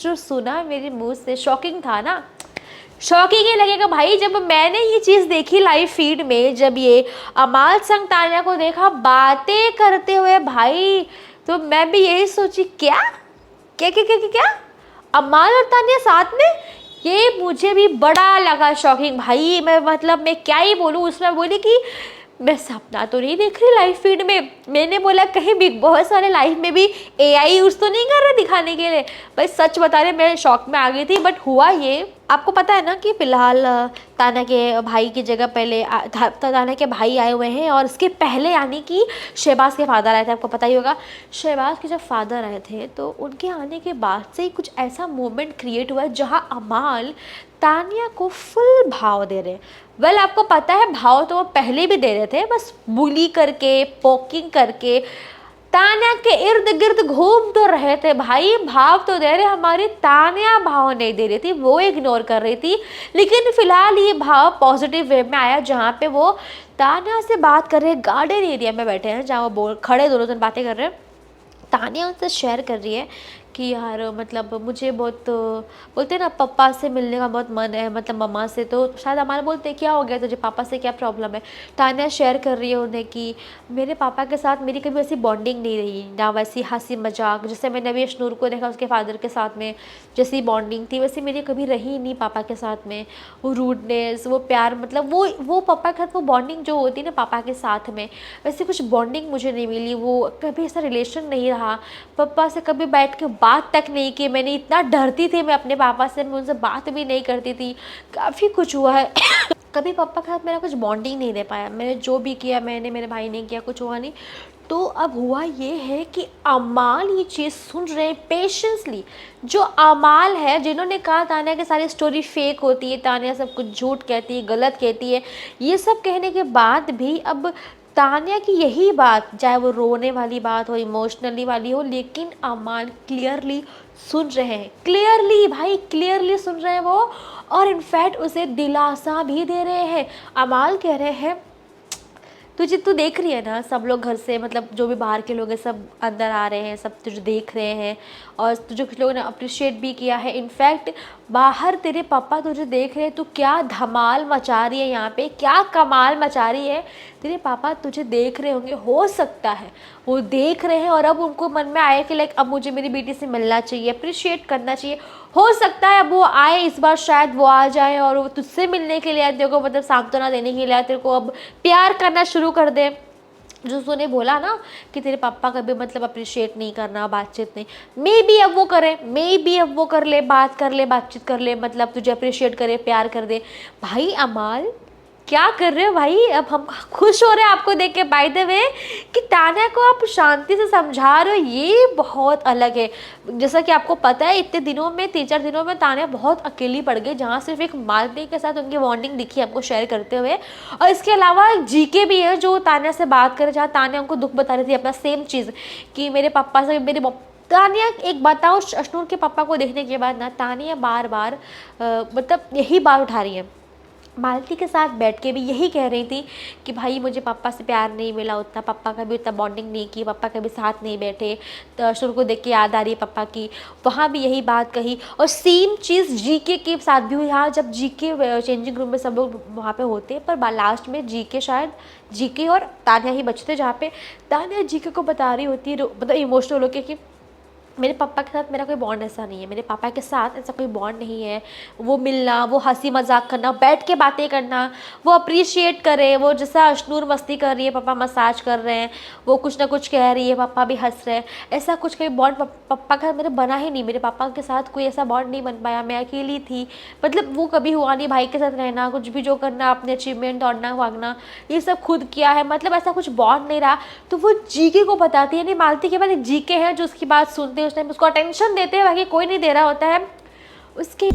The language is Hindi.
जो सुना मेरे मुंह से शॉकिंग था ना, शॉकिंग ही लगेगा भाई। जब मैंने ये चीज़ देखी लाइव फीड में, जब ये अमाल संग तान्या को देखा बातें करते हुए भाई, तो मैं भी यही सोची क्या क्या क्या क्या क्या, क्या? अमाल और तान्या साथ में, ये मुझे भी बड़ा लगा शॉकिंग भाई। मैं मतलब मैं क्या ही बोलूँ। उसमें बोली कि मैं सपना तो नहीं देख रही लाइव फीड में। मैंने बोला कहीं बिग बॉस वाले लाइव में भी एआई यूज तो नहीं कर रहे दिखाने के लिए। भाई सच बता रहे, मैं शॉक में आ गई थी। बट हुआ ये, आपको पता है ना कि फिलहाल ताना के भाई की जगह पहले ताना के भाई आए हुए हैं, और इसके पहले यानी कि शहबाज के फादर आए थे। आपको पता ही होगा, शहबाज के जब फादर आए थे तो उनके आने के बाद से ही कुछ ऐसा मोमेंट क्रिएट हुआ है जहाँ अमाल तानिया को फुल भाव दे रहे। वेल आपको पता है भाव तो वो पहले भी दे रहे थे, बस बुली करके पोकिंग करके तान्या के इर्द गिर्द घूम तो रहे थे भाई। भाव तो दे रहे, हमारी तान्या भाव नहीं दे रही थी, वो इग्नोर कर रही थी। लेकिन फिलहाल ये भाव पॉजिटिव वे में आया, जहाँ पे वो तान्या से बात कर रहे हैं, गार्डन एरिया में बैठे हैं जहाँ वो खड़े दोनों जन बातें कर रहे हैं। तान्या उनसे शेयर कर रही है कि यार मतलब मुझे बहुत, बोलते हैं ना पापा से मिलने का बहुत मन है, मतलब मम्मा से। तो शायद हमारे बोलते हैं क्या हो गया तुझे, पापा से क्या प्रॉब्लम है। तान्या शेयर कर रही है उन्हें कि मेरे पापा के साथ मेरी कभी ऐसी बॉन्डिंग नहीं रही ना, वैसी हंसी मजाक जैसे मैंने अभी अशनूर को देखा उसके फादर के साथ में जैसी बॉन्डिंग थी वैसी मेरी कभी रही नहीं पापा के साथ में। वो रूडनेस, वो प्यार, मतलब वो पापा के साथ वो बॉन्डिंग जो होती है ना पापा के साथ में, वैसी कुछ बॉन्डिंग मुझे नहीं मिली। वो कभी ऐसा रिलेशन नहीं रहा। पापा से कभी बैठ के बात तक नहीं की मैंने, इतना डरती थी मैं अपने पापा से, मैं उनसे बात भी नहीं करती थी। काफ़ी कुछ हुआ है कभी पापा के साथ मेरा कुछ बॉन्डिंग नहीं दे पाया। मैंने जो भी किया, मैंने मेरे भाई ने किया, कुछ हुआ नहीं। तो अब हुआ ये है कि अमाल ये चीज़ सुन रहे हैं पेशेंसली। जो अमाल है, जिन्होंने कहा तान्या की सारी स्टोरी फेक होती है, तान्या सब कुछ झूठ कहती है, गलत कहती है, ये सब कहने के बाद भी अब तान्या की यही बात, चाहे वो रोने वाली बात हो, इमोशनली वाली हो, लेकिन अमाल क्लियरली सुन रहे हैं। क्लियरली भाई, क्लियरली सुन रहे हैं वो, और इनफैक्ट उसे दिलासा भी दे रहे हैं। अमाल कह रहे हैं तुझे, तू देख रही है ना, सब लोग घर से, मतलब जो भी बाहर के लोग हैं सब अंदर आ रहे हैं, सब तुझे देख रहे हैं, और तुझे कुछ लोगों ने अप्रिशिएट भी किया है। इनफैक्ट बाहर तेरे पापा तुझे देख रहे हैं, तू क्या धमाल मचा रही है यहाँ पे, क्या कमाल मचा रही है। तेरे पापा तुझे देख रहे होंगे, हो सकता है वो देख रहे हैं और अब उनको मन में आया कि लाइक अब मुझे मेरी बेटी से मिलना चाहिए, अप्रिशिएट करना चाहिए। हो सकता है अब वो आए, इस बार शायद वो आ जाए और वो तुझसे मिलने के लिए आए, तेरे को मतलब सांत्वना देने के लिए आए, तेरे को अब प्यार करना शुरू कर दे। जो उसने बोला ना कि तेरे पापा कभी मतलब अप्रिशिएट नहीं करना, बातचीत नहीं, मे बी अब वो करे, मे बी अब वो कर ले, बात कर ले, बातचीत कर ले, मतलब तुझे अप्रिशिएट करे, प्यार कर दे। भाई अमाल क्या कर रहे हो भाई। अब हम खुश हो रहे हैं आपको देख के। बाय द वे कि तान्या को आप शांति से समझा रहे हो, ये बहुत अलग है। जैसा कि आपको पता है इतने दिनों में, 3-4 दिनों में तान्या बहुत अकेली पड़ गई, जहाँ सिर्फ एक मालती के साथ उनकी बॉन्डिंग दिखी आपको शेयर करते हुए। और इसके अलावा जीके भी है जो तान्या से बात करे, जहाँ तान्या उनको दुख बता रही थी अपना, सेम चीज़ कि मेरे पापा से मेरे तान्या, एक बताओ अशनूर के पापा को देखने के बाद ना तान्या बार बार मतलब यही बात उठा रही है, मालती के साथ बैठ के भी यही कह रही थी कि भाई मुझे पापा से प्यार नहीं मिला उतना, पापा का भी उतना बॉन्डिंग नहीं की, पापा कभी साथ नहीं बैठे। तो अशनूर को देख के याद आ रही है पापा की, वहाँ भी यही बात कही। और सेम चीज़ जीके के साथ भी हुई। हाँ, जब जीके चेंजिंग रूम में सब लोग वहाँ पे होते हैं, पर लास्ट में जीके, शायद जीके और तान्या ही बचते, जहाँ पे तान्या जीके को बता रही होती है, मतलब इमोशनल होकर कि मेरे पापा के साथ मेरा कोई बॉन्ड ऐसा नहीं है, मेरे पापा के साथ ऐसा कोई बॉन्ड नहीं है। वो मिलना, वो हंसी मजाक करना, बैठ के बातें करना, वो अप्रिशिएट करे, वो जैसा अशनूर मस्ती कर रही है, पापा मसाज कर रहे हैं, वो कुछ ना कुछ कह रही है, पापा भी हंस रहे हैं, ऐसा कुछ कोई बॉन्ड पापा का मेरे बना ही नहीं। मेरे पापा के साथ कोई ऐसा बॉन्ड नहीं बन पाया, मैं अकेली थी, मतलब वो कभी हुआ नहीं। भाई के साथ रहना, कुछ भी जो करना, अपने अचीवमेंट दौड़ना भागना, ये सब खुद किया है, मतलब ऐसा कुछ बॉन्ड नहीं रहा। तो वो जीके को बताती है, नहीं मालती के बाद एक जीके है जो उसकी बात सुनते हैं, उस टाइम उसको अटेंशन देते हैं, बाकी कोई नहीं दे रहा होता है उसके।